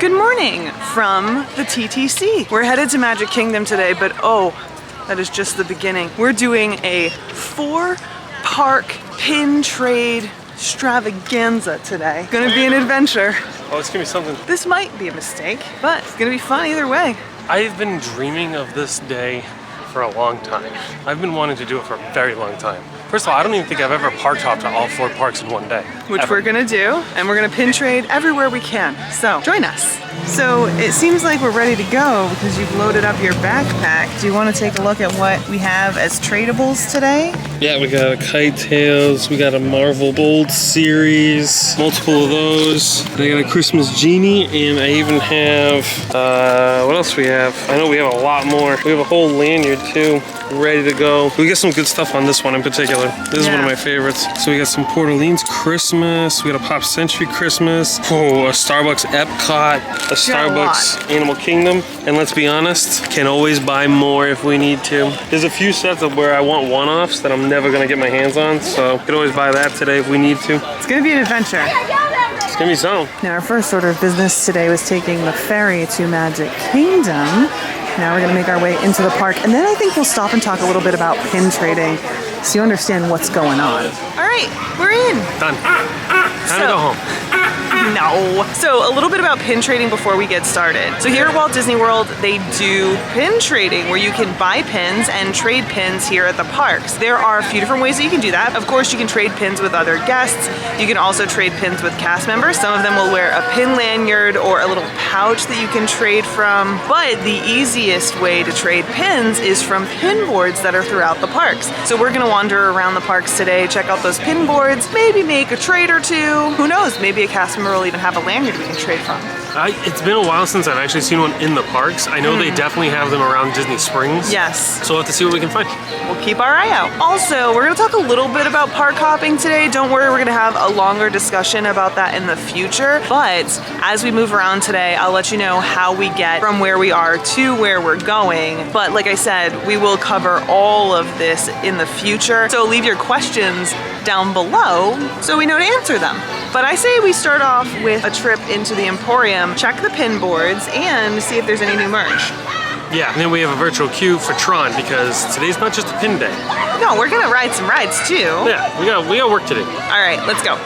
Good morning from the TTC. We're headed to Magic Kingdom today, but oh, that is just the beginning. We're doing a 4-park pin trade extravaganza today. Gonna be an adventure. Oh, it's gonna be something. This might be a mistake, but it's gonna be fun either way. I've been dreaming of this day for a long time. I've been wanting to do it for a very long time. First of all, I don't even think I've ever park hopped to all 4 parks in one day. Which ever. We're gonna do, and we're gonna pin trade everywhere we can. So join us. So it seems like we're ready to go because you've loaded up your backpack. Do you want to take a look at what we have as tradables today? Yeah, we got a Kite Tails, we got a Marvel Bold series, multiple of those. I got a Christmas Genie, and I even have, what else we have? I know we have a lot more. We have a whole lanyard too, ready to go. We got some good stuff on this one in particular. This is one of my favorites. So we got some Port Orleans Christmas, we got a Pop Century Christmas, oh, a Starbucks Epcot, a Starbucks Animal Kingdom, and let's be honest, can always buy more if we need to. There's a few sets of where I want one-offs that I'm never gonna get my hands on, so could always buy that today if we need to. It's gonna be an adventure. It's gonna be something. Now our first order of business today was taking the ferry to Magic Kingdom. Now we're gonna make our way into the park, and then I think we'll stop and talk a little bit about pin trading so you understand what's going on. All right, we're in. Done. Time to go home. No. So a little bit about pin trading before we get started. So here at Walt Disney World, they do pin trading where you can buy pins and trade pins here at the parks. There are a few different ways that you can do that. Of course, you can trade pins with other guests. You can also trade pins with cast members. Some of them will wear a pin lanyard or a little pouch that you can trade from. But the easiest way to trade pins is from pin boards that are throughout the parks. So we're gonna wander around the parks today, check out those pin boards, maybe make a trade or two. Who knows, maybe a cast member will even have a lanyard we can trade from. It's been a while since I've actually seen one in the parks. I know they definitely have them around Disney Springs. Yes. So we'll have to see what we can find. We'll keep our eye out. Also, we're gonna talk a little bit about park hopping today. Don't worry, we're gonna have a longer discussion about that in the future. But as we move around today, I'll let you know how we get from where we are to where we're going. But like I said, we will cover all of this in the future. So leave your questions down below so we know to answer them. But I say we start off with a trip into the Emporium, check the pin boards, and see if there's any new merch. Yeah, and then we have a virtual queue for Tron because today's not just a pin day. No, we're gonna ride some rides too. Yeah, we got work to do. All right, let's go.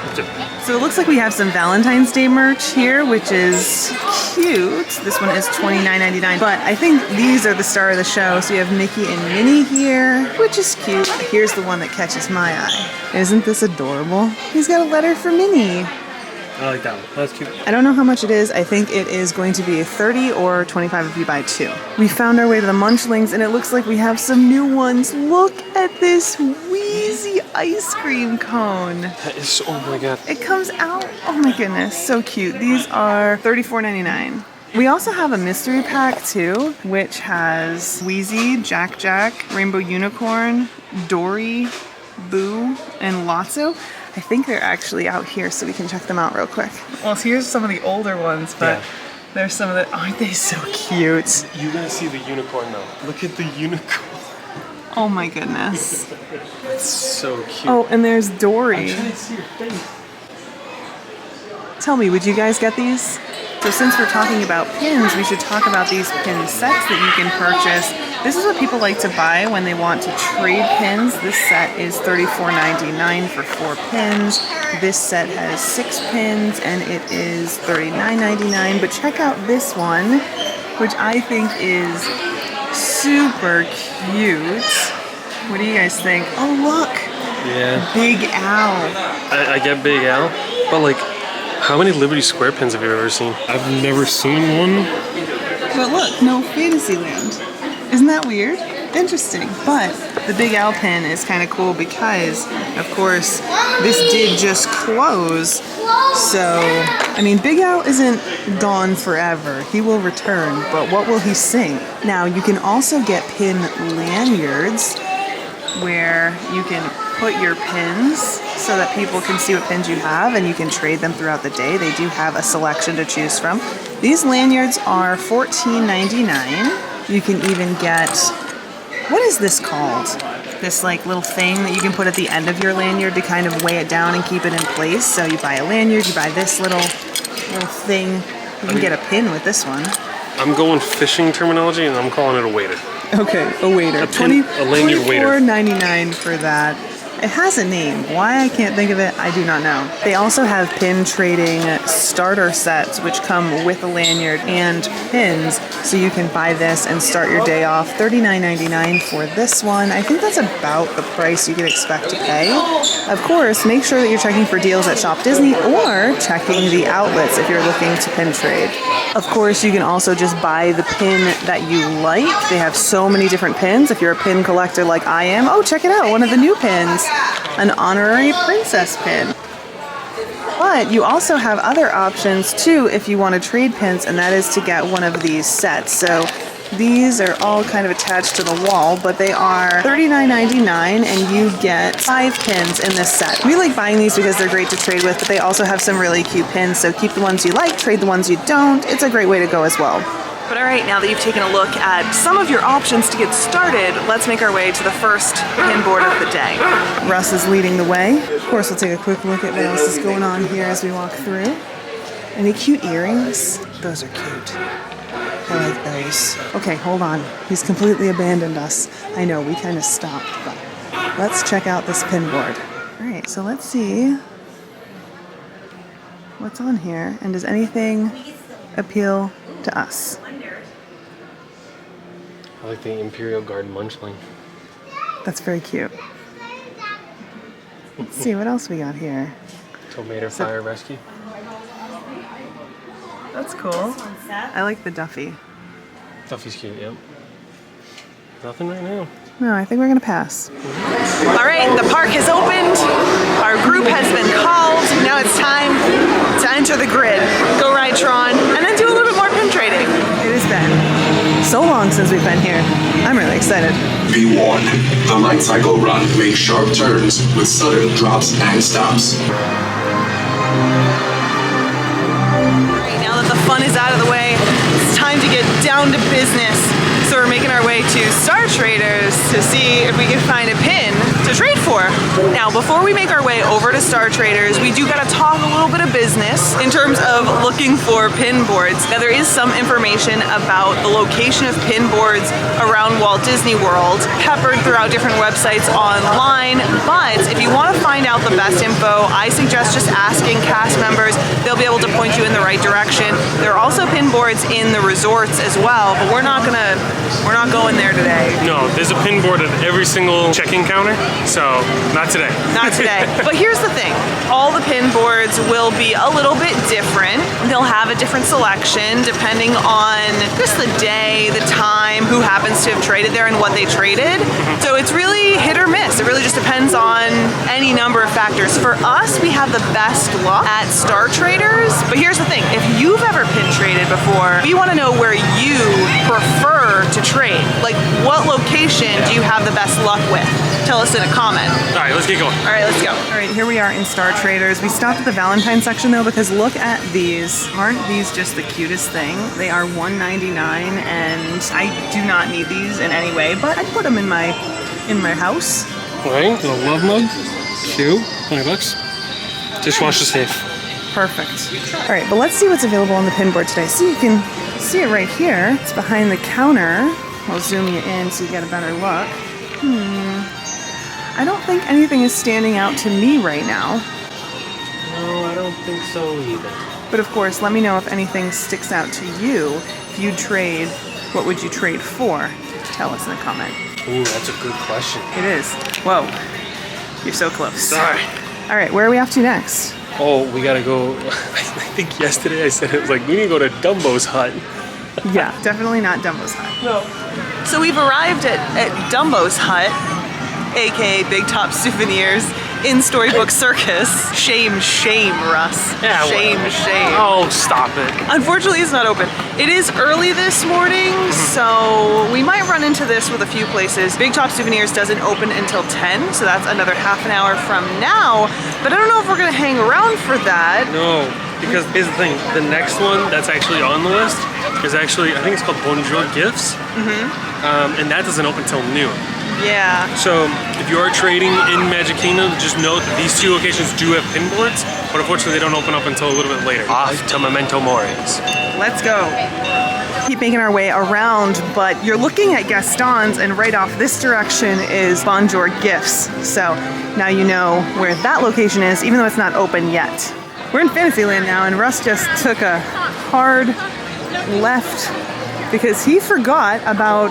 So it looks like we have some Valentine's Day merch here, which is cute. This one is $29.99, but I think these are the star of the show. So you have Mickey and Minnie here, which is cute. Here's the one that catches my eye. Isn't this adorable? He's got a letter for Minnie. I like that one. That's cute. I don't know how much it is. I think it is going to be $30 or $25 if you buy 2. We found our way to the Munchlings, and it looks like we have some new ones. Look at this Wheezy ice cream cone. That is, oh my god. It comes out. Oh my goodness, so cute. These are $34.99. We also have a mystery pack too, which has Wheezy, Jack Jack, Rainbow Unicorn, Dory, Boo, and Lotso. I think they're actually out here, so we can check them out real quick. Well, here's some of the older ones, but there's some of the, aren't they so cute? You're gonna see the unicorn though. Look at the unicorn. Oh my goodness. It's so cute. Oh, and there's Dory. I'm trying to see your face. Tell me, would you guys get these? So since we're talking about pins, we should talk about these pin sets that you can purchase. This is what people like to buy when they want to trade pins. This set is $34.99 for 4 pins. This set has 6 pins and it is $39.99. But check out this one, which I think is super cute. What do you guys think? Oh look! Yeah. Big Al. I get Big Al, but like, how many Liberty Square pins have you ever seen? I've never seen one. But look, no Fantasyland. Isn't that weird? Interesting. But the Big Al pin is kind of cool because, of course, this did just close. So, I mean, Big Al isn't gone forever. He will return, but what will he sing? Now, you can also get pin lanyards where you can put your pins so that people can see what pins you have and you can trade them throughout the day. They do have a selection to choose from. These lanyards are $14.99. You can even get, what is this called? This like little thing that you can put at the end of your lanyard to kind of weigh it down and keep it in place. So you buy a lanyard, you buy this little thing You can get a pin with this one. I'm going fishing terminology and I'm calling it a waiter. Okay, a waiter. A lanyard waiter. $24.99 for that. It has a name. Why I can't think of it, I do not know. They also have pin trading starter sets, which come with a lanyard and pins, so you can buy this and start your day off. $39.99 for this one. I think that's about the price you could expect to pay. Of course, make sure that you're checking for deals at Shop Disney or checking the outlets if you're looking to pin trade. Of course, you can also just buy the pin that you like. They have so many different pins. If you're a pin collector like I am, oh, check it out, one of the new pins. An honorary princess pin. But you also have other options too if you want to trade pins, and that is to get one of these sets. So these are all kind of attached to the wall, but they are $39.99 and you get 5 pins in this set. We like buying these because they're great to trade with, but they also have some really cute pins, so keep the ones you like, trade the ones you don't. It's a great way to go as well. But all right, now that you've taken a look at some of your options to get started, let's make our way to the first pin board of the day. Russ is leading the way. Of course, we'll take a quick look at what else is going on here as we walk through. Any cute earrings? Those are cute. I like those. Okay, hold on. He's completely abandoned us. I know, we kind of stopped, but let's check out this pin board. All right, so let's see what's on here, and does anything appeal to us? I like the Imperial Guard Munchling. That's very cute. Let's see what else we got here. Tomato Fire Rescue. That's cool. I like the Duffy. Duffy's cute, yep. Nothing right now. No, I think we're gonna pass. All right, the park has opened. Our group has been called. Now it's time to enter the grid, go ride Tron, and then do a little bit more pin trading. It has been so long since we've been here. I'm really excited. Be warned, the LightCycle Run makes sharp turns with sudden drops and stops. All right, now that the fun is out of the way, it's time to get down to business. So we're making our way to Star Traders to see if we can find a pin to trade for. Now, before we make our way over to Star Traders, we do gotta talk a little bit of business in terms of looking for pin boards. Now, there is some information about the location of pin boards around Walt Disney World, peppered throughout different websites online, but if you wanna find out the best info, I suggest just asking cast members. They'll be able to point you in the right direction. There are also pin boards in the resorts as well, but we're not going there today. No, there's a pin board at every single check-in counter, so not today. Not today. But here's the thing. All the pin boards will be a little bit different. They'll have a different selection depending on just the day, the time, who happens to have traded there and what they traded. So it's really hit or miss. It really just depends on any number of factors. For us, we have the best luck at Star Traders. But here's the thing. If you've ever pin traded before, we want to know where you prefer to trade. Like, what location do you have the best luck with? Tell us in a comment. All right, let's get going. All right, let's go. All right, here we are in Star Traders. We stopped at the Valentine section though, because look at these. Aren't these just the cutest thing? They are $1.99 and I do not need these in any way, but I put them in my house. All right, little love mug. Cute. $20. Dishwasher safe. Perfect. All right, but let's see what's available on the pin board today. So you can see it right here. It's behind the counter. I'll zoom you in so you get a better look. I don't think anything is standing out to me right now. No, I don't think so either. But of course, let me know if anything sticks out to you. If you trade, what would you trade for? Tell us in a comment. Ooh, that's a good question. It is. Whoa, you're so close. Sorry. All right, where are we off to next? Oh, we gotta go. I think yesterday I said it was like, we need to go to Dumbo's hut. Yeah, definitely not Dumbo's hut. No. So we've arrived at Dumbo's hut, aka Big Top Souvenirs, in Storybook Circus. Shame, Russ. Yeah, shame. Oh, stop it. Unfortunately, it's not open. It is early this morning, so we might run into this with a few places. Big Top Souvenirs doesn't open until 10, so that's another half an hour from now. But I don't know if we're gonna hang around for that. No, because here's the thing. The next one that's actually on the list is actually, I think it's called Bonjour Gifts. And that doesn't open till noon. Yeah. So if you are trading in Magic Kingdom, just note that these two locations do have pin boards, but unfortunately they don't open up until a little bit later. Off to Memento Mori's. let's go. Keep making our way around, but you're looking at Gaston's, and right off this direction is Bonjour Gifts. So now you know where that location is, even though it's not open yet. We're in Fantasyland now, and Russ just took a hard left because he forgot about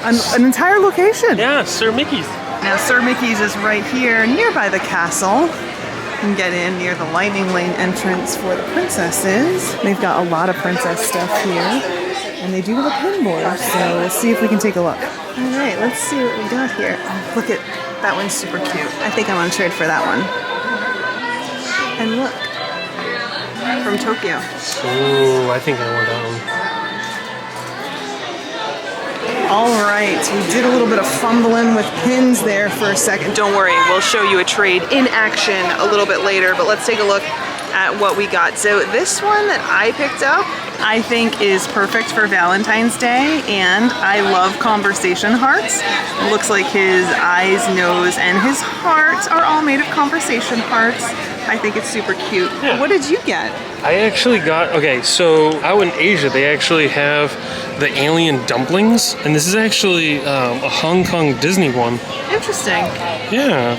an entire location. Yeah, Sir Mickey's. Now Sir Mickey's is right here nearby the castle. You can get in near the Lightning Lane entrance for the princesses. They've got a lot of princess stuff here. And they do have a pin board, so we'll see if we can take a look. All right, let's see what we got here. Oh, look at that one's super cute. I think I'm gonna trade for that one. And look, from Tokyo. Ooh, I think I want that one. All right, we did a little bit of fumbling with pins there for a second. Don't worry, we'll show you a trade in action a little bit later, but let's take a look at what we got. So this one that I picked up, I think is perfect for Valentine's Day, and I love conversation hearts. It looks like his eyes, nose, and his heart are all made of conversation hearts. I think it's super cute. Yeah. What did you get? I actually got, okay, so out in Asia, they actually have the alien dumplings, and this is actually a Hong Kong Disney one. Interesting. Yeah,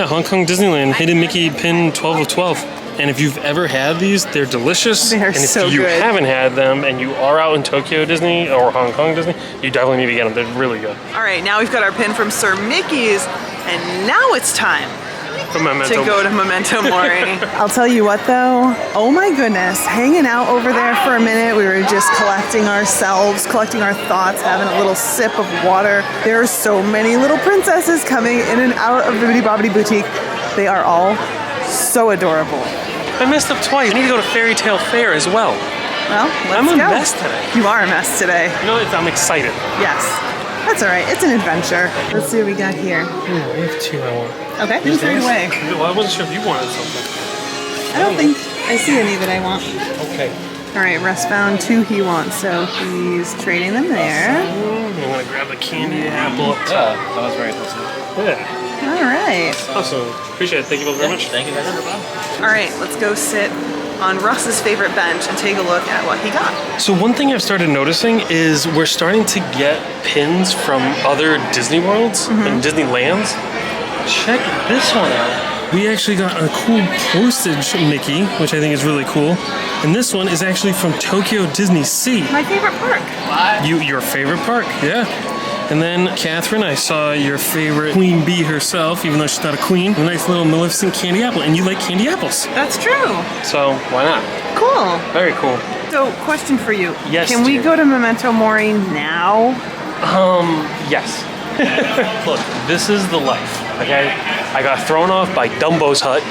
Hong Kong Disneyland, Hidden Mickey pin 12 of 12. And if you've ever had these, they're delicious. They are and if so you good. haven't had them and you are out in Tokyo Disney or Hong Kong Disney, you definitely need to get them. They're really good. All right, now we've got our pin from Sir Mickey's, and now it's time The Memento. to go to Memento Mori. I'll tell you what though, oh my goodness, hanging out over there for a minute, we were just collecting ourselves, collecting our thoughts, having a little sip of water. There are so many little princesses coming in and out of Bibbidi Bobbidi Boutique. They are all so adorable. I messed up twice. I need to go to Fairy Tale Fair as well. Well, let's I'm a go. mess today. You are a mess today. You know, I'm excited. Yes. That's all right. It's an adventure. Let's see what we got here. I have two I want. Okay, you trade away. Well, I wasn't sure if you wanted something. I don't think I see any that I want. Okay. All right, Russ found two he wants, so he's trading them there. I'm gonna grab the candy apple up top. Yeah, that was very helpful. Yeah. All right. Awesome. Appreciate it. Thank you both very much. Thank you very much. All right, let's go sit on Russ's favorite bench and take a look at what he got. So one thing I've started noticing is we're starting to get pins from other Disney Worlds and Disneylands. Check this one out. We actually got a cool postage Mickey, which I think is really cool. And this one is actually from Tokyo Disney Sea. My favorite park. Your favorite park, yeah. And then, Catherine, I saw your favorite Queen Bee herself, even though she's not a queen. A nice little Maleficent candy apple, and you like candy apples. That's true. So, why not? Cool. Very cool. So, question for you. Yes, Can we dear. go to Memento Mori now? Yes. Look, this is the life, okay? I got thrown off by Dumbo's hut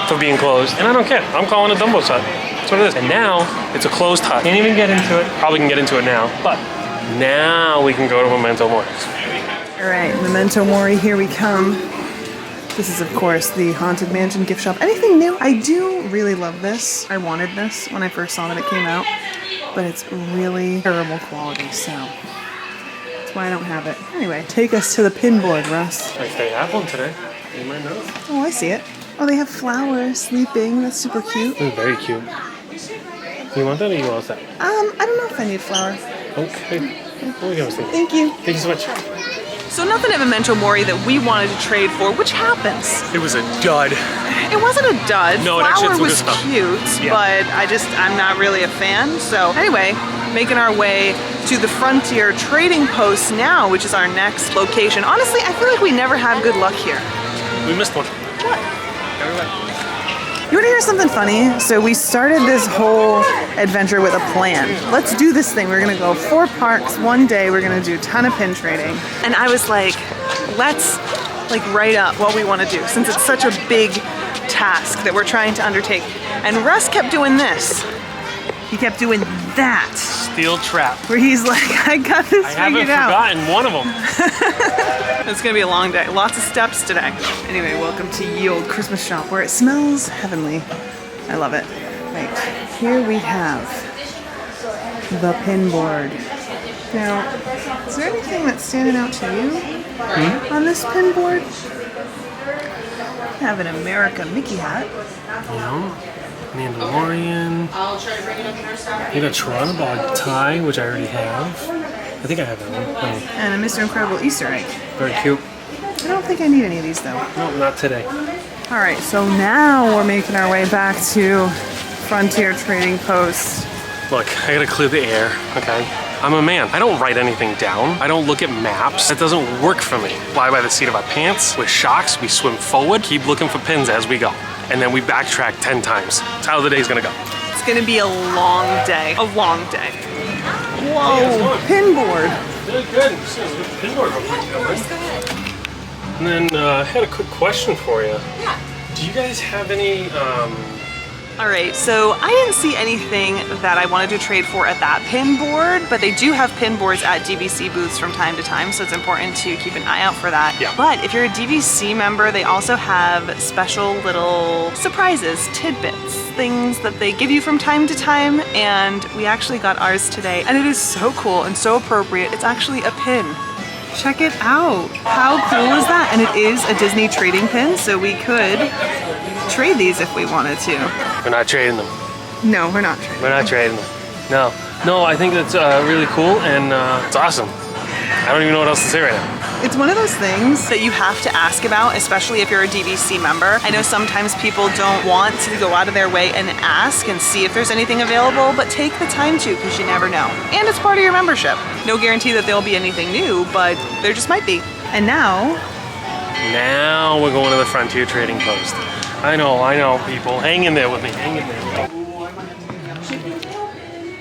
for being closed, and I don't care. I'm calling it Dumbo's hut. That's what it is. And now, it's a closed hut. Can't even get into it. Probably can get into it now, but now we can go to Memento Mori. All right, Memento Mori, here we come. This is, of course, the Haunted Mansion gift shop. Anything new? I do really love this. I wanted this when I first saw that it came out, but it's really terrible quality, so that's why I don't have it. Anyway, take us to the pin board, Russ. I stay apple today. You might know. Oh, I see it. Oh, they have flowers sleeping. That's super cute. It's very cute. You want that or you want that? I don't know if I need flowers. Okay. What we thinking? Thank you. Thank you so much. So nothing at Memento Mori that we wanted to trade for, which happens. It was a dud. It wasn't a dud. No, it actually Flower was was good stuff. cute, Yeah. but I'm not really a fan. So anyway, making our way to the Frontier Trading Post now, which is our next location. Honestly, I feel like we never have good luck here. We missed one. What? You want to hear something funny? So we started this whole adventure with a plan. Let's do this thing. We're going to go 4 parks one day. We're going to do a ton of pin trading. And I was like, let's write up what we want to do since it's such a big task that we're trying to undertake. And Russ kept doing this. He kept doing that. Steel trap. Where he's like, I got this I haven't figured out. forgotten one of them. It's gonna be a long day. Lots of steps today. Anyway, welcome to Ye Old Christmas Shop where it smells heavenly. I love it. Right, here we have the pin board. Now, is there anything that's standing out to you on this pin board? I have an America Mickey hat. No. Mandalorian. We got Tron tie, which I already have. I think I have that one. Oh, And a Mr. Incredible Easter egg. very cute. I don't think I need any of these though. No, not today. All right, so now we're making our way back to Frontier Trading Post. Look, I gotta clear the air, okay? I'm a man. I don't write anything down. I don't look at maps. That doesn't work for me. Fly by the seat of our pants. With shocks, we swim forward, keep looking for pins as we go. And then we backtrack 10 times. That's how the day's gonna go. It's gonna be a long day. A long day. Whoa, pinboard. Really good. Pinboard real quick. And then I had a quick question for you. Yeah. Do you guys have any, All right, so I didn't see anything that I wanted to trade for at that pin board, but they do have pin boards at DVC booths from time to time, so it's important to keep an eye out for that. Yeah. But if you're a DVC member, they also have special little surprises, tidbits, things that they give you from time to time, and we actually got ours today, and it is so cool and so appropriate. It's actually a pin. Check it out. How cool is that? And it is a Disney trading pin, so we could trade these if we wanted to. we're not trading them. No, we're not trading. We're not trading them. No. No, I think that's really cool and it's awesome. I don't even know what else to say right now. It's one of those things that you have to ask about, especially if you're a DVC member. I know sometimes people don't want to go out of their way and ask and see if there's anything available, but take the time to, because you never know. And it's part of your membership. No guarantee that there'll be anything new, but there just might be. And now Now we're going to the Frontier Trading Post. I know, people. Hang in there with me. Hang in there.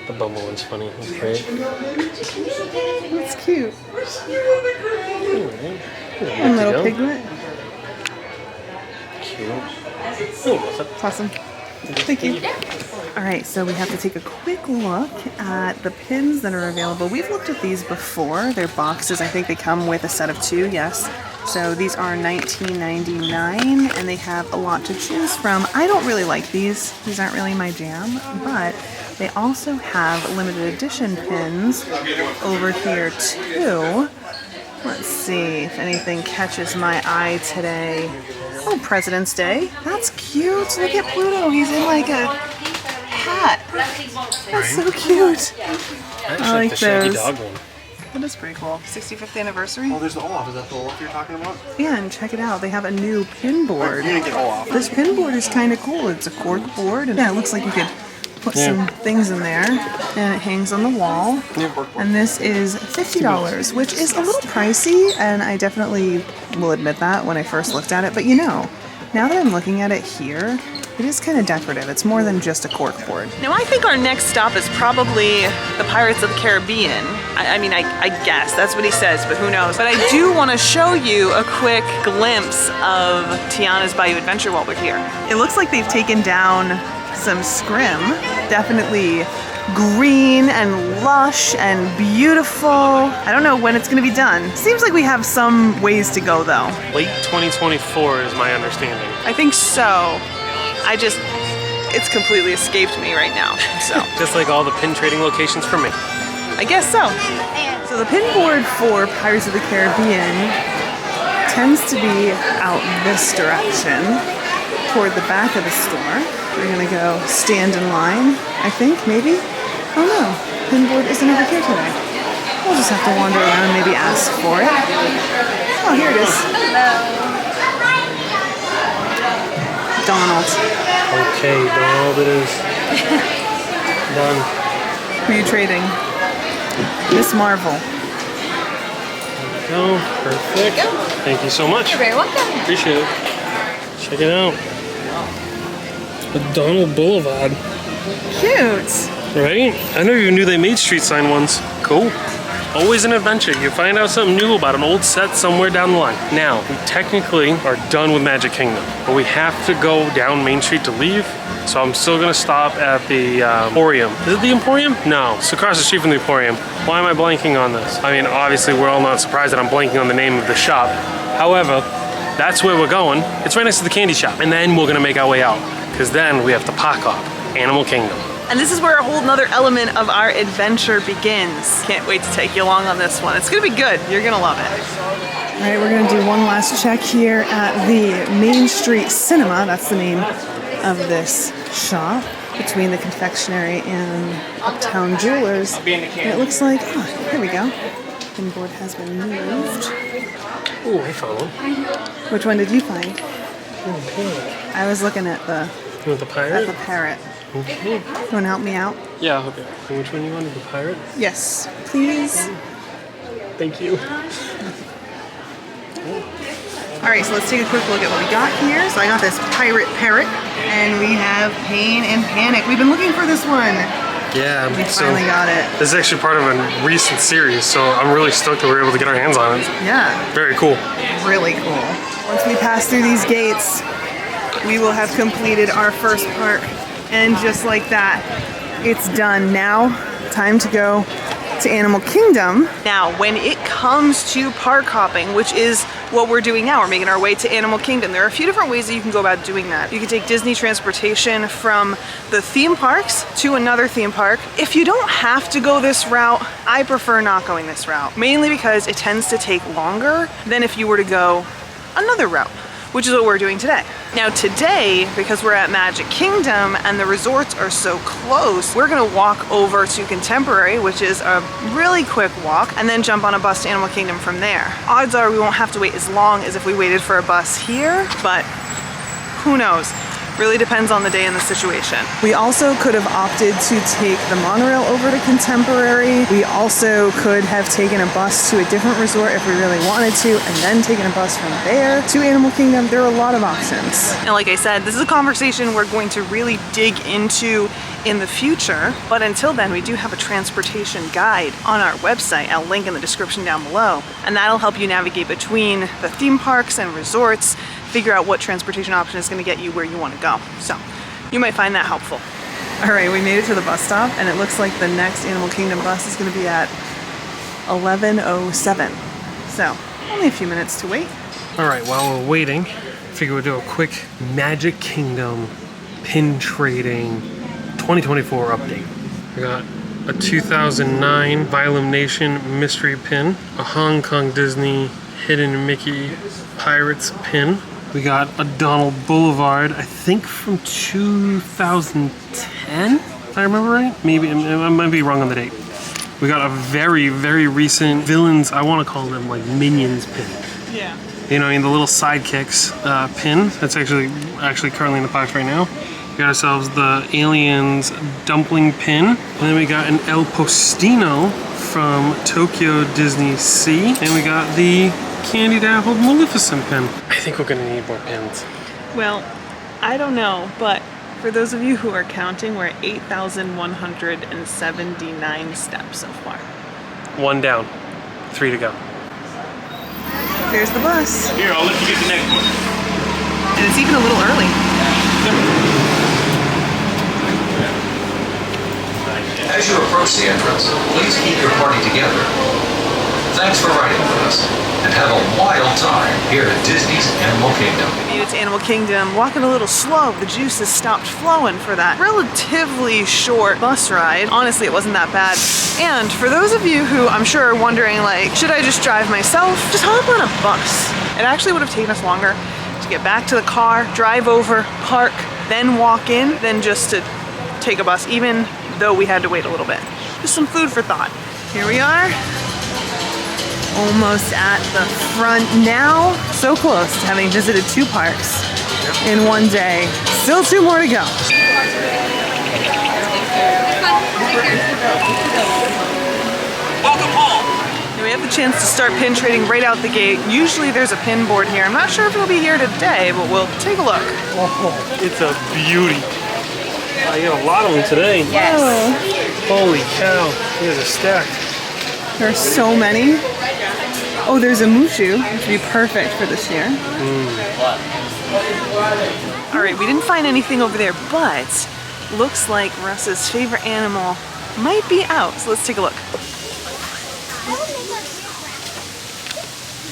The bumble one's funny. It's great. It's cute. A little piglet. Cute. Oh, what's up? It's awesome. Thank you. All right, so we have to take a quick look at the pins that are available. We've looked at these before. They're boxes. I think they come with a set of 2, yes. So these are $19.99, and they have a lot to choose from. I don't really like these. These aren't really my jam, but they also have limited edition pins over here too. Let's see if anything catches my eye today. Oh, President's Day. That's cute. Look at Pluto. He's in like a hat. That's so cute. I like the Shaggy those. Dog one. That is pretty cool. 65th anniversary? Oh, there's the Olaf. Is that the Olaf you're talking about? Yeah, and check it out. They have a new pin board. You didn't get Olaf. This pin board is kind of cool. It's a cork board, and yeah, it looks like you could put some things in there, and it hangs on the wall. And this is $50, which is a little pricey, and I definitely will admit that when I first looked at it. But you know, now that I'm looking at it here, it is kind of decorative. It's more than just a cork board. Now I think our next stop is probably the Pirates of the Caribbean. I guess that's what he says, but who knows. But I do want to show you a quick glimpse of Tiana's Bayou Adventure while we're here. It looks like they've taken down some scrim. Definitely green and lush and beautiful. I don't know when it's going to be done. Seems like we have some ways to go though. Late 2024 is my understanding. I think so. It's completely escaped me right now, so. Just like all the pin trading locations for me. I guess so. So the pin board for Pirates of the Caribbean tends to be out this direction toward the back of the store. We're gonna go stand in line, I think, maybe? Oh no, pin board isn't over here today. We'll just have to wander around and maybe ask for it. Oh, here it is. Donald. Okay, Donald it is. Done. Who are you trading? Miss Marvel. There we go. Perfect. Thank you so much. You're very welcome. Appreciate it. Check it out. The Donald Boulevard. Cute. Right? I never even knew they made street sign ones. Cool. Always an adventure. You find out something new about an old set somewhere down the line. Now, we technically are done with Magic Kingdom, but we have to go down Main Street to leave. So I'm still gonna stop at the Emporium. Is it the Emporium? No, it's across the street from the Emporium. Why am I blanking on this? I mean, obviously we're all not surprised that I'm blanking on the name of the shop. However, that's where we're going. It's right next to the candy shop. And then we're gonna make our way out, because then we have to park up Animal Kingdom. And this is where a whole nother element of our adventure begins. Can't wait to take you along on this one. It's gonna be good. You're gonna love it. All right, we're gonna do one last check here at the Main Street Cinema. That's the name of this shop between the confectionery and Uptown Jewelers. And it looks like, oh, here we go. Pin board has been moved. Oh, I found one. Which one did you find? Oh, pink. I was looking at the You want the pirate? parrot. Okay. You want to help me out? Yeah, I'll help you. And which one you wanted? The pirate? Yes, please. Thank you. All right, so let's take a quick look at what we got here. So I got this pirate parrot, and we have Pain and Panic. We've been looking for this one. Yeah, We finally got it. This is actually part of a recent series, so I'm really stoked that we were able to get our hands on it. Yeah, Very cool. really cool. Once we pass through these gates, we will have completed our first park. And just like that, it's done. Now, time to go to Animal Kingdom. Now, when it comes to park hopping, which is what we're doing now, we're making our way to Animal Kingdom. There are a few different ways that you can go about doing that. You can take Disney transportation from the theme parks to another theme park. If you don't have to go this route, I prefer not going this route, mainly because it tends to take longer than if you were to go another route, which is what we're doing today. Now today, because we're at Magic Kingdom and the resorts are so close, we're gonna walk over to Contemporary, which is a really quick walk, and then jump on a bus to Animal Kingdom from there. Odds are we won't have to wait as long as if we waited for a bus here, but who knows? Really depends on the day and the situation. We also could have opted to take the monorail over to Contemporary. We also could have taken a bus to a different resort if we really wanted to, and then taken a bus from there to Animal Kingdom. There are a lot of options. And like I said, this is a conversation we're going to really dig into in the future, but until then we do have a transportation guide on our website. I'll link in the description down below, and that'll help you navigate between the theme parks and resorts, figure out what transportation option is going to get you where you want to go. So you might find that helpful. All right, we made it to the bus stop, and it looks like the next Animal Kingdom bus is going to be at 11:07. So only a few minutes to wait. All right, while we're waiting, I figure we'll do a quick Magic Kingdom pin trading 2024 update. We got a 2009 Violum Nation mystery pin, a Hong Kong Disney Hidden Mickey Pirates pin. We got a Donald Boulevard, I think from 2010, if I remember right. Maybe, I might be wrong on the date. We got a very, very recent Villains, I want to call them like Minions pin. Yeah. You know, in the little sidekicks pin. That's actually currently in the box right now. We got ourselves the Aliens dumpling pin. And then we got an El Postino from Tokyo Disney Sea. And we got the Candy Dappled Maleficent pin. I think we're gonna need more pins. Well, I don't know, but for those of you who are counting, we're at 8,179 steps so far. One down, 3 to go. There's the bus. Here, I'll let you get the next one. And it's even a little early. As you approach the entrance, please keep your party together. Thanks for riding with us, and have a wild time here at Disney's Animal Kingdom. We made it to Animal Kingdom, walking a little slow. The juice has stopped flowing for that relatively short bus ride. Honestly, it wasn't that bad. And for those of you who I'm sure are wondering, like, should I just drive myself? Just hop on a bus. It actually would have taken us longer to get back to the car, drive over, park, then walk in, than just to take a bus, even though we had to wait a little bit. Just some food for thought. Here we are. Almost at the front now. So close to having visited 2 parks in one day. Still 2 more to go. Welcome home. We have the chance to start pin trading right out the gate. Usually there's a pin board here. I'm not sure if it'll be here today, but we'll take a look. Oh, it's a beauty. I got a lot of them today. Yes. Holy cow, these are stacked. There's so many. Oh, there's a Mushu, which would be perfect for this year. All right, we didn't find anything over there, but looks like Russ's favorite animal might be out. So let's take a look.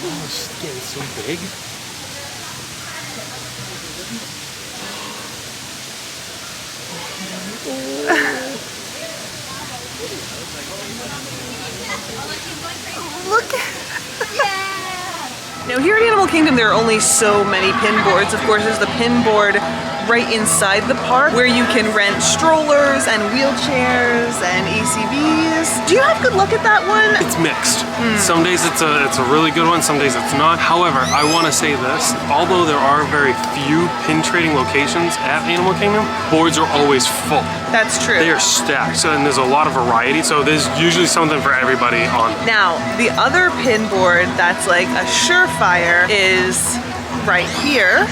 Oh, it's getting so big. Look. Now here at Animal Kingdom, there are only so many pin boards. Of course, there's the pin board right inside the park where you can rent strollers and wheelchairs and ACVs. Do you have good luck at that one? It's mixed. Some days it's a really good one, some days it's not. However, I want to say this, although there are very few pin trading locations at Animal Kingdom, boards are always full. That's true. They are stacked, so, and there's a lot of variety, so there's usually something for everybody on them. Now, the other pin board that's like a surefire is right here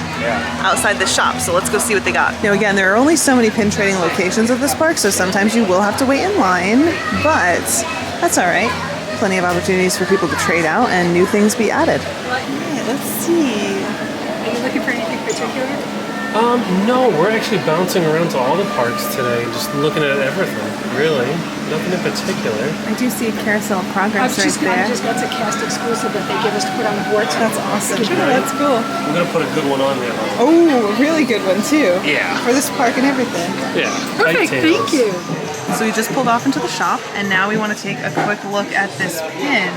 outside the shop. So let's go see what they got. Now again, there are only so many pin trading locations at this park, so sometimes you will have to wait in line, but that's all right. Plenty of opportunities for people to trade out and new things be added. Okay, let's see. Are you looking for anything particular? No, we're actually bouncing around to all the parks today, just looking at everything, really. Nothing in particular. I do see a Carousel of Progress right there. That's a cast exclusive that they give us to put on the board. That's awesome. That's cool. I'm gonna put a good one on there. Oh, a really good one too. Yeah. For this park and everything. Yeah. Perfect, thank you. So we just pulled off into the shop, and now we want to take a quick look at this pin.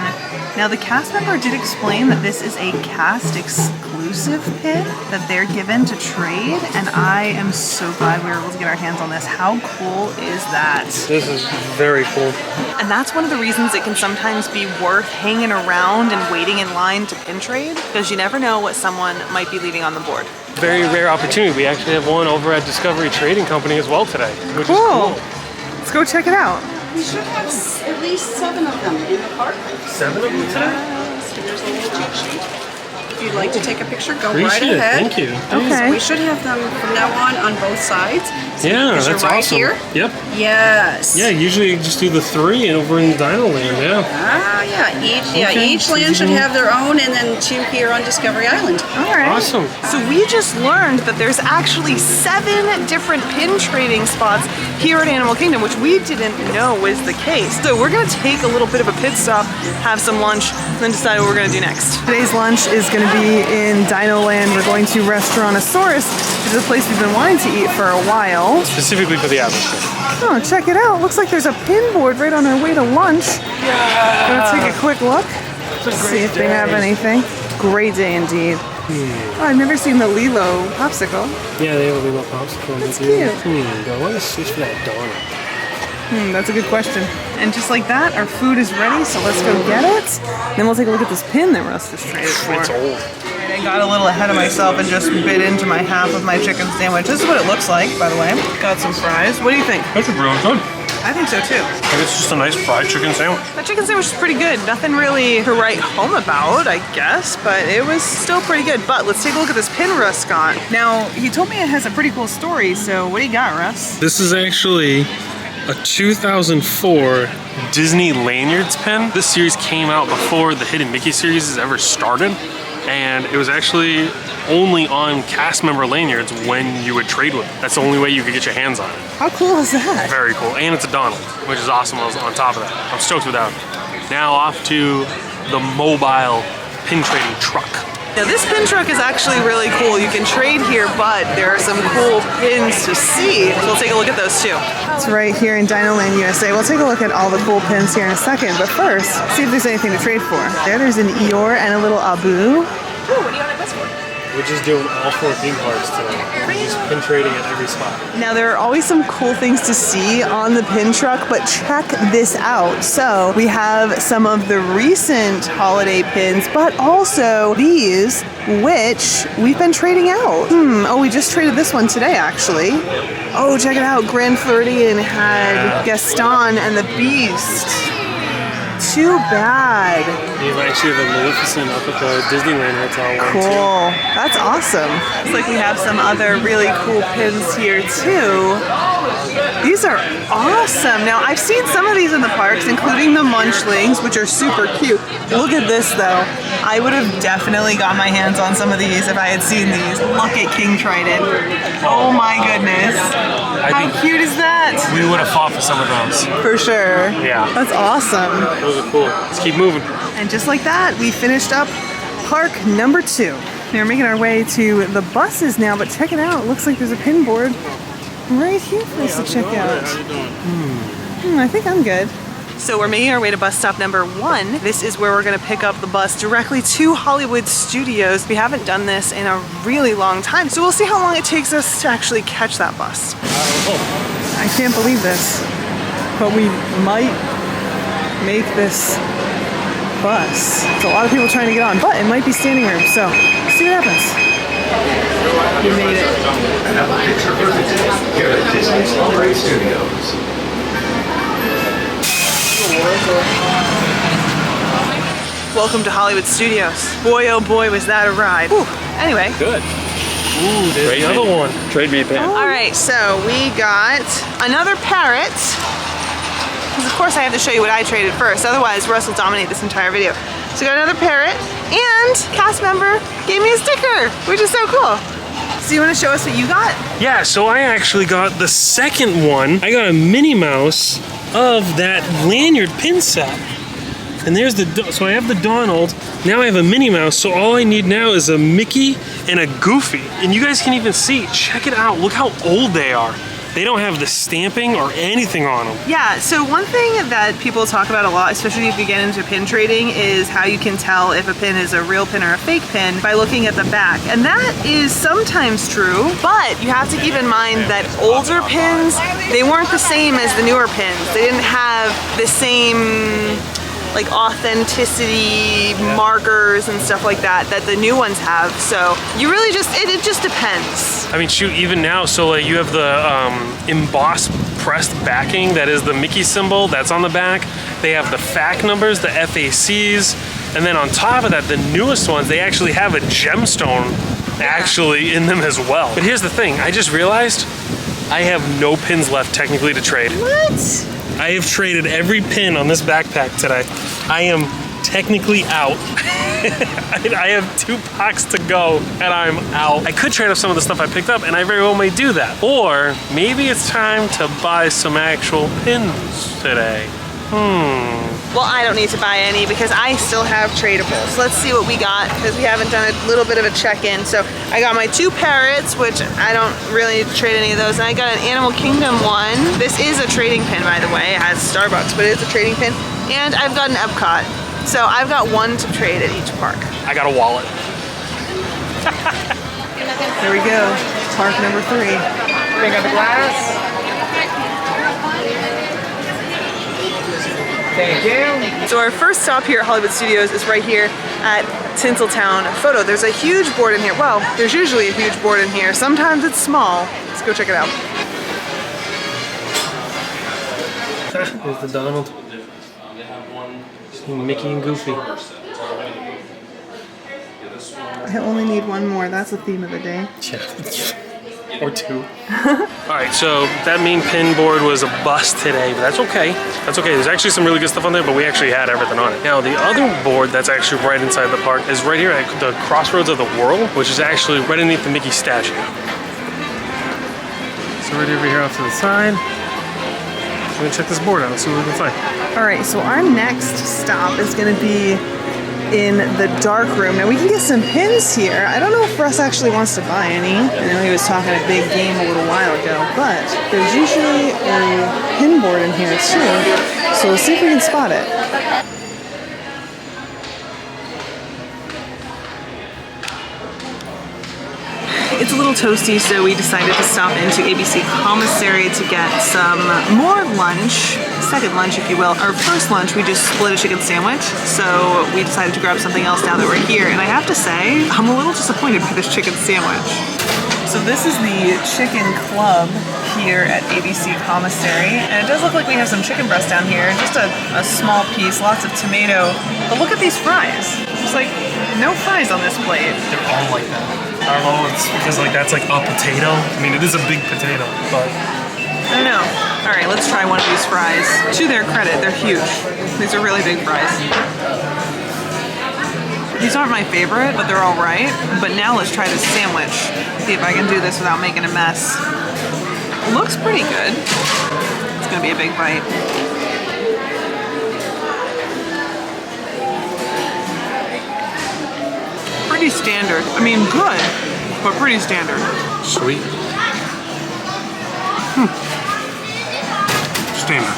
Now the cast member did explain that this is a cast exclusive pin that they're given to trade, and I am so glad we were able to get our hands on this. How cool is that? This is very cool. And that's one of the reasons it can sometimes be worth hanging around and waiting in line to pin trade, because you never know what someone might be leaving on the board. Very rare opportunity. We actually have one over at Discovery Trading Company as well today, which is cool. Let's go check it out. We should have at least 7 of them in the park. 7 of them today? Here's a little cheat sheet. If you'd like to take a picture, go Appreciate right it. ahead. Thank you. Okay. We should have them from now on both sides. So Yeah, because that's you're right awesome. Here. Yep. Yes. Yeah, usually you just do the 3 and over in DinoLand, yeah. Ah, yeah. Okay. Each land should have their own, and then 2 here on Discovery Island. All right. Awesome. So we just learned that there's actually 7 different pin trading spots here at Animal Kingdom, which we didn't know was the case. So we're gonna take a little bit of a pit stop, have some lunch, and then decide what we're gonna do next. Today's lunch is gonna be in DinoLand. We're going to Restaurantosaurus, which is a place we've been wanting to eat for a while. Specifically for the atmosphere. Oh, check it out. Looks like there's a pin board right on our way to lunch. Gonna take a quick look, see if they have anything. Great day indeed. Oh, I've never seen the Lilo popsicle. Yeah, they have a little popsicle. That's cute. I want to switch for that donut. That's a good question. And just like that, our food is ready, so let's go get it. Then we'll take a look at this pin that Russ just traded for. It's old. I got a little ahead of myself and just bit into my half of my chicken sandwich. This is what it looks like, by the way. Got some fries. What do you think? That's really good. I think so too. I think it's just a nice fried chicken sandwich. That chicken sandwich is pretty good. Nothing really to write home about, I guess, but it was still pretty good. But let's take a look at this pin Russ got. Now, he told me it has a pretty cool story, so what do you got, Russ? This is actually a 2004 Disney lanyards pin. This series came out before the Hidden Mickey series has ever started, and it was actually only on cast member lanyards when you would trade with it. That's the only way you could get your hands on it. How cool is that? Very cool, and it's a Donald, which is awesome on top of that. I'm stoked with that. Now off to the mobile pin trading truck. Now this pin truck is actually really cool. You can trade here, but there are some cool pins to see. So we'll take a look at those too. It's right here in DinoLand USA. We'll take a look at all the cool pins here in a second, but first, see if there's anything to trade for. There's an Eeyore and a little Abu. Ooh, what do you want to best for? We're just doing all 4 theme parks today. We're just pin trading at every spot. Now there are always some cool things to see on the pin truck, but check this out. So we have some of the recent holiday pins, but also these, which we've been trading out. Oh, we just traded this one today, actually. Oh, check it out. Grand Floridian had Gaston and the Beast. Too bad. You actually have a Maleficent up at the Disneyland Hotel one Cool. That's awesome. Looks like we have some other really cool pins here too. These are awesome. Now I've seen some of these in the parks, including the Munchlings, which are super cute. Look at this though. I would have definitely got my hands on some of these if I had seen these. Look at King Trident. Oh my goodness. How cute is that? We would have fought for some of those. For sure. Yeah. That's awesome. Those are cool. Let's keep moving. And just like that, we finished up park number 2. We're making our way to the buses now, but check it out. It looks like there's a pin board right here for us to check out. I think I'm good. So we're making our way to bus stop number 1. This is where we're gonna pick up the bus directly to Hollywood Studios. We haven't done this in a really long time, so we'll see how long it takes us to actually catch that bus. I can't believe this, but we might make this bus. It's a lot of people trying to get on, but it might be standing room, so see what happens. We made it. And have a picture perfect here at Disney's Hollywood Studios. Welcome to Hollywood Studios. Boy, oh boy, was that a ride. Whew. Anyway. Good. Ooh, there's the other one. Trade me a pen. All right, so we got another parrot. Because of course I have to show you what I traded first, otherwise Russ will dominate this entire video. So we got another parrot, and cast member gave me a sticker, which is so cool. So you want to show us what you got? Yeah, so I actually got the second one. I got a Minnie Mouse of that lanyard pin set. And there's so I have the Donald, now I have a Minnie Mouse, so all I need now is a Mickey and a Goofy. And you guys can even see, check it out, look how old they are. They don't have the stamping or anything on them. Yeah, so one thing that people talk about a lot, especially if you get into pin trading, is how you can tell if a pin is a real pin or a fake pin by looking at the back. And that is sometimes true, but you have to keep in mind that older pins, they weren't the same as the newer pins. They didn't have the same like authenticity markers and stuff like that the new ones have. So you really just, it just depends. I mean, shoot, even now, so like you have the embossed pressed backing that is the Mickey symbol that's on the back. They have the FAC numbers, the FACs, and then on top of that, the newest ones, they actually have a gemstone actually in them as well. But here's the thing, I just realized I have no pins left technically to trade. What? I have traded every pin on this backpack today. I am technically out. I have 2 packs to go and I'm out. I could trade up some of the stuff I picked up and I very well may do that. Or maybe it's time to buy some actual pins today. Well, I don't need to buy any because I still have tradables. Let's see what we got because we haven't done a little bit of a check-in. So I got my 2 parrots, which I don't really need to trade any of those. And I got an Animal Kingdom one. This is a trading pin, by the way. It has Starbucks, but it's a trading pin. And I've got an Epcot. So I've got 1 to trade at each park. I got a wallet. There we go. Park number 3. Bring up the glass. Thank you. So our first stop here at Hollywood Studios is right here at Tinseltown Photo. There's a huge board in here. Well, there's usually a huge board in here. Sometimes it's small. Let's go check it out. There's the Donald. Mickey and Goofy. I only need 1 more. That's the theme of the day. Yeah. Or 2. Alright, so that main pin board was a bust today, but that's okay. That's okay. There's actually some really good stuff on there, but we actually had everything on it. Now, the other board that's actually right inside the park is right here at the Crossroads of the World, which is actually right underneath the Mickey statue. So right over here off to the side. We're gonna check this board out and see what we can find. Alright, so our next stop is going to be in the dark room. Now we can get some pins here. I don't know if Russ actually wants to buy any. I know he was talking a big game a little while ago, but there's usually a pin board in here too. So we'll see if we can spot it. It's a little toasty, so we decided to stop into ABC Commissary to get some more lunch. Second lunch, if you will. Our first lunch, we just split a chicken sandwich, so we decided to grab something else now that we're here. And I have to say, I'm a little disappointed by this chicken sandwich. So this is the chicken club here at ABC Commissary, and it does look like we have some chicken breast down here, just a small piece, lots of tomato. But look at these fries. There's like no fries on this plate. They're all like that. I don't know, it's because like that's like a potato. I mean, it is a big potato, but I don't know. All right, let's try one of these fries. To their credit, they're huge. These are really big fries. These aren't my favorite, but they're all right. But now let's try this sandwich. See if I can do this without making a mess. It looks pretty good. It's gonna be a big bite. Pretty standard. I mean, good, but pretty standard. sweet. Standard.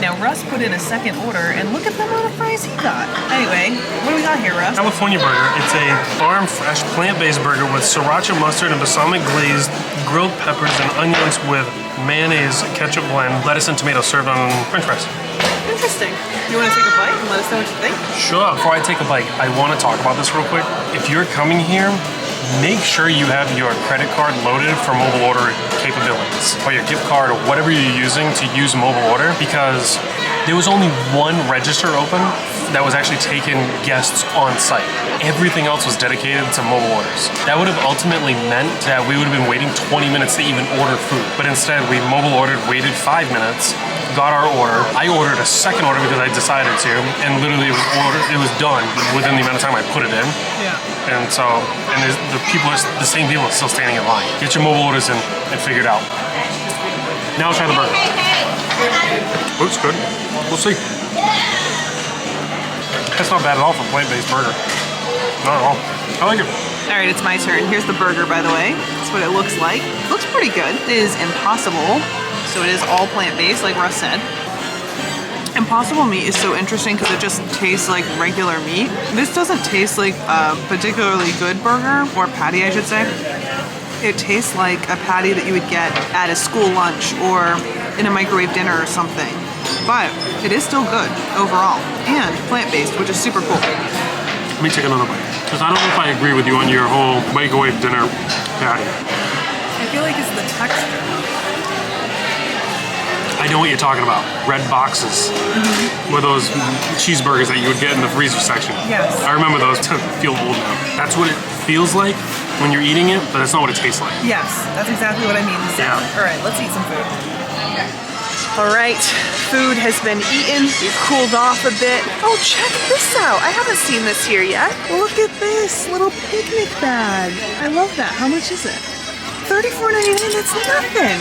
Now Russ put in a second order, and look at the amount of fries he got. Anyway, what do we got here, Russ? California burger. It's a farm fresh plant-based burger with sriracha mustard and balsamic glazed grilled peppers and onions with mayonnaise, ketchup blend, lettuce and tomato served on french fries. Interesting. You want to take a bite and let us know what you think? Sure. Before I take a bite, I want to talk about this real quick. If you're coming here, make sure you have your credit card loaded for mobile order capabilities, or your gift card, or whatever you're using to use mobile order, because there was only one register open that was actually taking guests on site. Everything else was dedicated to mobile orders. That would have ultimately meant that we would have been waiting 20 minutes to even order food. But instead, we mobile ordered, waited 5 minutes, got our order. I ordered a second order because I decided to, and literally it was done within the amount of time I put it in. Yeah. And so, the same people are still standing in line. Get your mobile orders in and figure it out. Now let's try the burger. Looks good. We'll see. That's not bad at all for a plant-based burger. Not at all. I like it. All right, it's my turn. Here's the burger, by the way. That's what it looks like. It looks pretty good. It is Impossible, so it is all plant-based, like Russ said. Impossible meat is so interesting because it just tastes like regular meat. This doesn't taste like a particularly good burger, or patty, I should say. It tastes like a patty that you would get at a school lunch or in a microwave dinner or something. But it is still good overall, and plant-based, which is super cool. Let me take another bite, because I don't know if I agree with you on your whole microwave dinner patty. I feel like it's the texture. I know what you're talking about. Red boxes. With those cheeseburgers that you would get in the freezer section. Yes. I remember those to feel old now. That's what it feels like when you're eating it, but that's not what it tastes like. Yes, that's exactly what I mean. Yeah. All right, let's eat some food. All right, food has been eaten. We've cooled off a bit. Oh, check this out. I haven't seen this here yet. Look at this little picnic bag. I love that. How much is it? $34.99, that's nothing.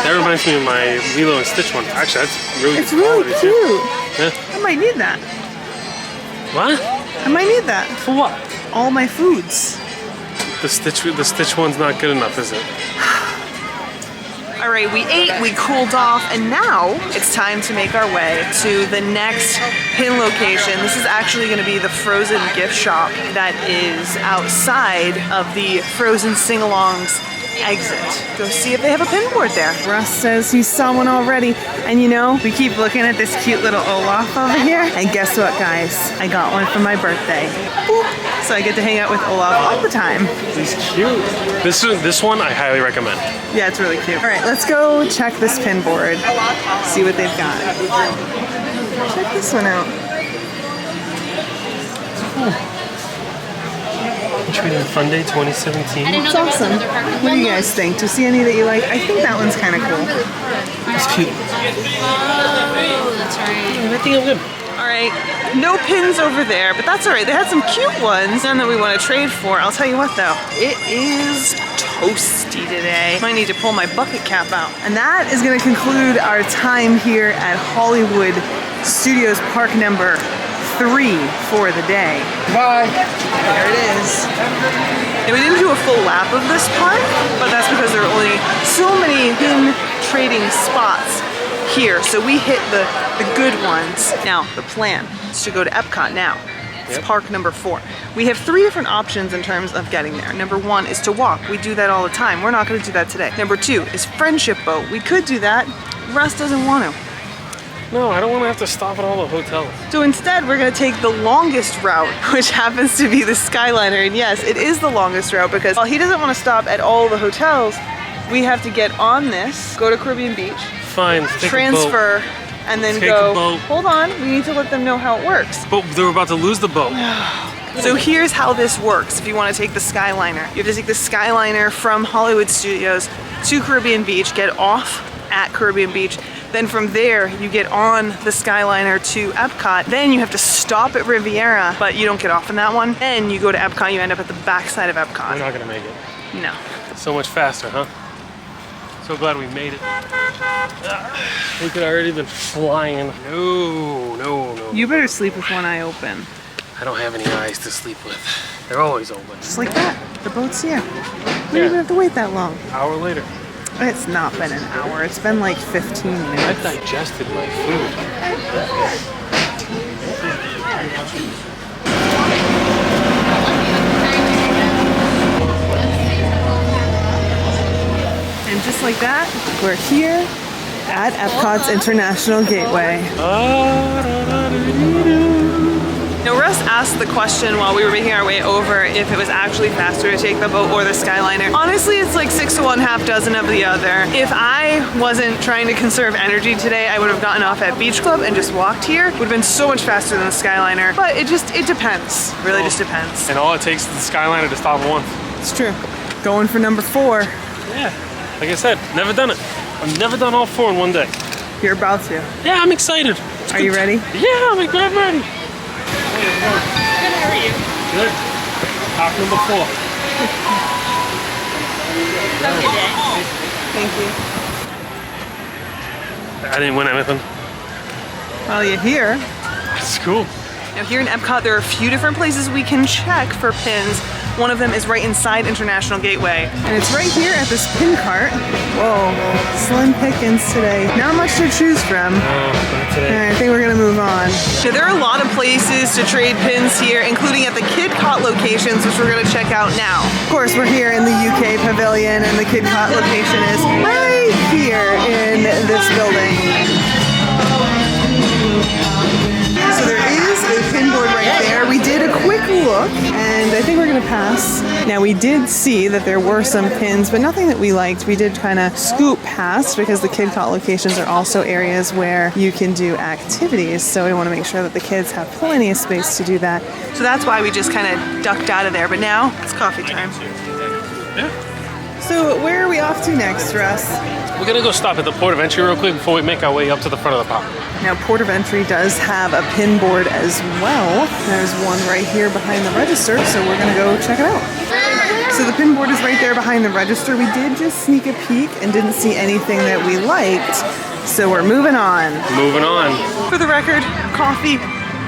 That reminds me of my Lilo and Stitch one. Actually, that's really It's really quality, too. cute. Yeah. I might need that. What? I might need that. For what? All my foods. The Stitch one's not good enough, is it? All right, we ate, we cooled off, and now it's time to make our way to the next pin location. This is actually going to be the Frozen gift shop that is outside of the Frozen Sing-Alongs exit. Go see if they have a pin board there. Russ says he saw one already. And you know, we keep looking at this cute little Olaf over here. And guess what, guys? I got one for my birthday. Boop. So I get to hang out with Olaf all the time. He's cute. This one I highly recommend. Yeah, it's really cute. All right, let's go check this pin board. See what they've got. Check this one out. Trading Fun Day 2017. It's awesome. What do you guys think? Do you see any that you like? I think that one's kind of cool. It's cute. Oh, that's right. I think I'm good. All right, no pins over there, but that's all right. They had some cute ones, none that we want to trade for. I'll tell you what though, it is toasty today. Might need to pull my bucket cap out. And that is going to conclude our time here at Hollywood Studios Park number 3 for the day. Bye. There it is. And we didn't do a full lap of this park, but that's because there are only so many pin trading spots here. So we hit the good ones. Now, the plan is to go to Epcot now. It's park number 4. We have 3 different options in terms of getting there. Number 1 is to walk. We do that all the time. We're not going to do that today. Number 2 is friendship boat. We could do that. Russ doesn't want to. No, I don't want to have to stop at all the hotels. So instead, we're going to take the longest route, which happens to be the Skyliner. And yes, it is the longest route because while he doesn't want to stop at all the hotels, we have to get on this, go to Caribbean Beach, Fine, take transfer, a boat. and then Take go. a boat. Hold on, we need to let them know how it works. But they were about to lose the boat. So here's how this works if you want to take the Skyliner. You have to take the Skyliner from Hollywood Studios to Caribbean Beach, get off at Caribbean Beach. Then from there, you get on the Skyliner to Epcot. Then you have to stop at Riviera, but you don't get off in that one. Then you go to Epcot, you end up at the backside of Epcot. We're not gonna make it. No. So much faster, huh? So glad we made it. We could already been flying. No. You better sleep with one eye open. I don't have any eyes to sleep with. They're always open. Just like that. The boat's here. We Yeah. didn't even have to wait that long. Hour later. It's not been an hour. It's been like 15 minutes. I've digested my food. And just like that, we're here at Epcot's International Gateway. Now, Russ asked the question while we were making our way over if it was actually faster to take the boat or the Skyliner. Honestly, it's like 6 to 1, half dozen of the other. If I wasn't trying to conserve energy today, I would have gotten off at Beach Club and just walked here. It would have been so much faster than the Skyliner, but it depends. Really just depends. And all it takes is the Skyliner to stop once. It's true. Going for number 4. Yeah, like I said, never done it. I've never done all 4 in one day. You're about to. Yeah, I'm excited. Are you ready? Yeah, I'm ready. Good, how are you? Good. Talk number 4. Have a good day. Thank you. I didn't win anything. Well, you're here. It's cool. Now here in Epcot, there are a few different places we can check for pins. One of them is right inside International Gateway. And it's right here at this pin cart. Whoa, slim pickings today. Not much to choose from. I think we're gonna move on. Now, there are a lot of places to trade pins here, including at the Kid Cot locations, which we're gonna check out now. Of course, we're here in the UK Pavilion, and the Kid Cot location is right here in this building. So there is a pin board right there. We did a quick look, and I think we're gonna pass. Now, we did see that there were some pins, but nothing that we liked. We did kind of scoot past because the Kid Cot locations are also areas where you can do activities. So we want to make sure that the kids have plenty of space to do that. So that's why we just kind of ducked out of there. But now it's coffee time. So where are we off to next, Russ? We're gonna go stop at the port of entry real quick before we make our way up to the front of the park. Now, Port of Entry does have a pin board as well. There's one right here behind the register, so we're gonna go check it out. So the pin board is right there behind the register. We did just sneak a peek and didn't see anything that we liked, so we're moving on. Moving on. For the record, coffee,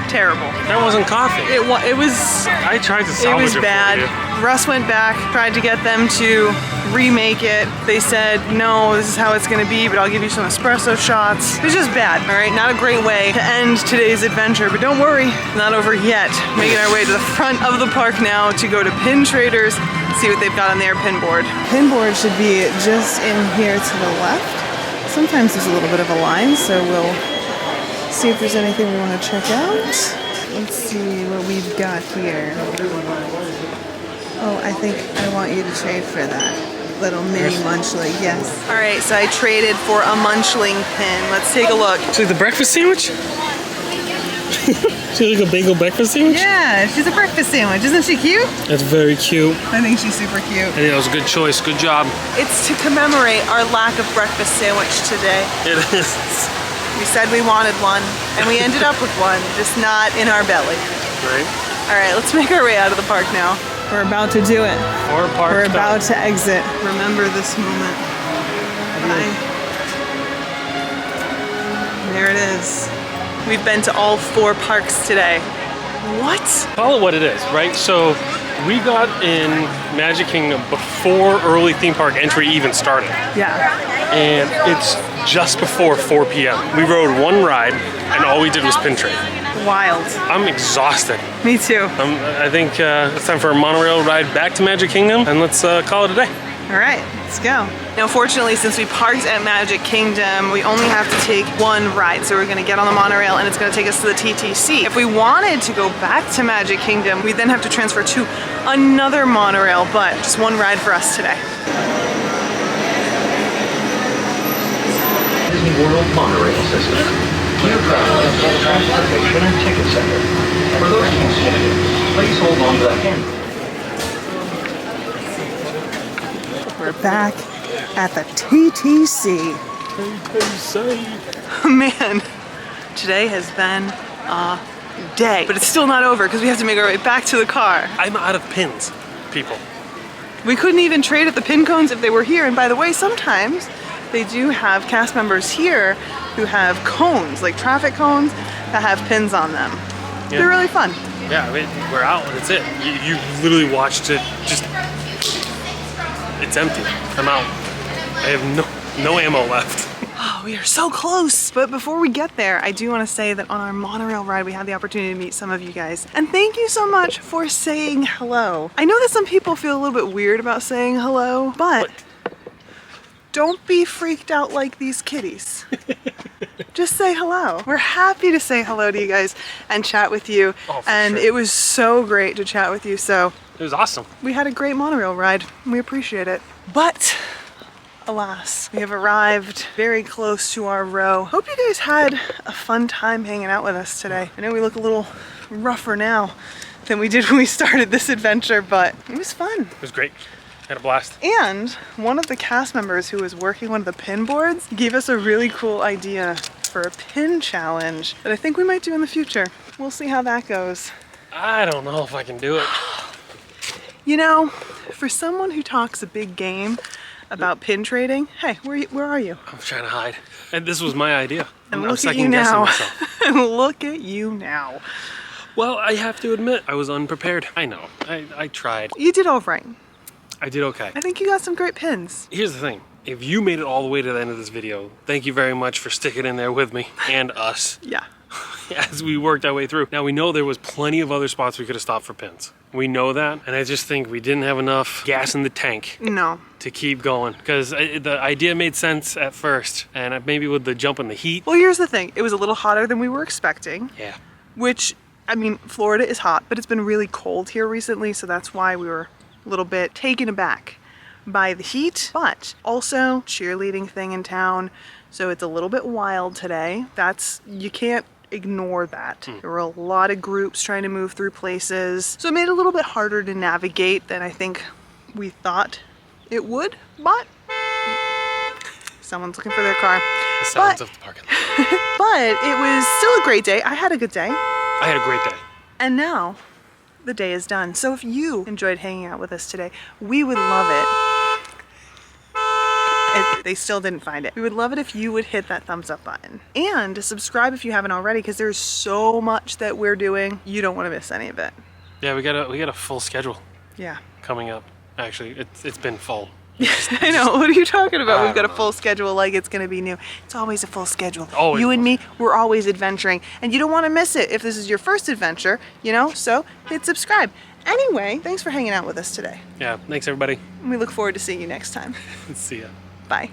terrible. That wasn't coffee. It was I tried to salvage it was bad. for you. Russ went back, tried to get them to remake it. They said, no, this is how it's gonna be, but I'll give you some espresso shots. It was just bad, all right? Not a great way to end today's adventure, but don't worry, not over yet. Making our way to the front of the park now to go to Pin Traders, see what they've got on their pin board. Pin board should be just in here to the left. Sometimes there's a little bit of a line, so we'll see if there's anything we want to check out. Let's see what we've got here. Oh, I think I want you to trade for that little mini munchling. Yes. All right, so I traded for a munchling pin. Let's take a look. See the breakfast sandwich? She's like a bagel breakfast sandwich? Yeah, she's a breakfast sandwich. Isn't she cute? That's very cute. I think she's super cute. I think that was a good choice. Good job. It's to commemorate our lack of breakfast sandwich today. It is. We said we wanted one, and we ended up with one, just not in our belly. Right. All right, let's make our way out of the park now. We're about to do it. Or park. We're about to exit. Remember this moment. There it is. We've been to all 4 parks today. What? Call it what it is, right? So we got in Magic Kingdom before early theme park entry even started. Yeah. And it's just before 4 p.m. We rode one ride and all we did was pin trade. Wild. I'm exhausted. Me too. I think it's time for a monorail ride back to Magic Kingdom, and let's call it a day. All right, let's go. Now, fortunately, since we parked at Magic Kingdom, we only have to take one ride. So we're gonna get on the monorail and it's gonna take us to the TTC. If we wanted to go back to Magic Kingdom, we then have to transfer to another monorail, but just one ride for us today. Disney World monorail system. Clear travel to the transportation and ticket center. For those using please hold on to the handle. We're back at the TTC. Man, today has been a day, but it's still not over because we have to make our way back to the car. I'm out of pins, people. We couldn't even trade at the pin cones if they were here. And by the way, sometimes they do have cast members here who have cones, like traffic cones, that have pins on them. Yeah. They're really fun. Yeah, I mean, we're out. That's it. You literally watched it just... It's empty. I'm out. I have no ammo left. Oh, we are so close. But before we get there, I do want to say that on our monorail ride, we had the opportunity to meet some of you guys. And thank you so much for saying hello. I know that some people feel a little bit weird about saying hello, but don't be freaked out like these kitties. Just say hello. We're happy to say hello to you guys and chat with you. Oh, and sure. It was so great to chat with you. So It was awesome. we had a great monorail ride. We appreciate it. But alas, we have arrived very close to our row. Hope you guys had a fun time hanging out with us today. I know we look a little rougher now than we did when we started this adventure, but it was fun. It was great. Had a blast. And one of the cast members who was working one of the pin boards gave us a really cool idea for a pin challenge that I think we might do in the future. We'll see how that goes. I don't know if I can do it. You know, for someone who talks a big game about pin trading, hey, where are you? I'm trying to hide. And this was my idea. And I'm look at you second guessing now. myself. And look at you now. Well, I have to admit, I was unprepared. I know. I tried. You did all right. I did okay. I think you got some great pins. Here's the thing. If you made it all the way to the end of this video, thank you very much for sticking in there with me and us Yeah. as we worked our way through. Now, we know there was plenty of other spots we could have stopped for pins. We know that, and I just think we didn't have enough gas in the tank No. to keep going, because the idea made sense at first, and maybe with the jump in the heat. Well, here's the thing. It was a little hotter than we were expecting, Yeah. which, I mean, Florida is hot, but it's been really cold here recently, so that's why we were a little bit taken aback by the heat, but also cheerleading thing in town, so it's a little bit wild today. You can't ignore that. There were a lot of groups trying to move through places, so it made it a little bit harder to navigate than I think we thought it would, but someone's looking for their car. The sounds of the parking lot. But it was still a great day. I had a good day. I had a great day. And now the day is done. So if you enjoyed hanging out with us today, we would love it. They still didn't find it. We would love it if you would hit that thumbs up button and subscribe if you haven't already, because there's so much that we're doing. You don't want to miss any of it. Yeah, we got a full schedule Yeah. coming up. Actually, it's been full. I know. What are you talking about? I We've got a don't full schedule like it's going to be new. It's always a full schedule. Always You a and full me, we're always adventuring. And you don't want to miss it if this is your first adventure, you know? So hit subscribe. Anyway, thanks for hanging out with us today. Yeah, thanks everybody. And we look forward to seeing you next time. See ya. Bye.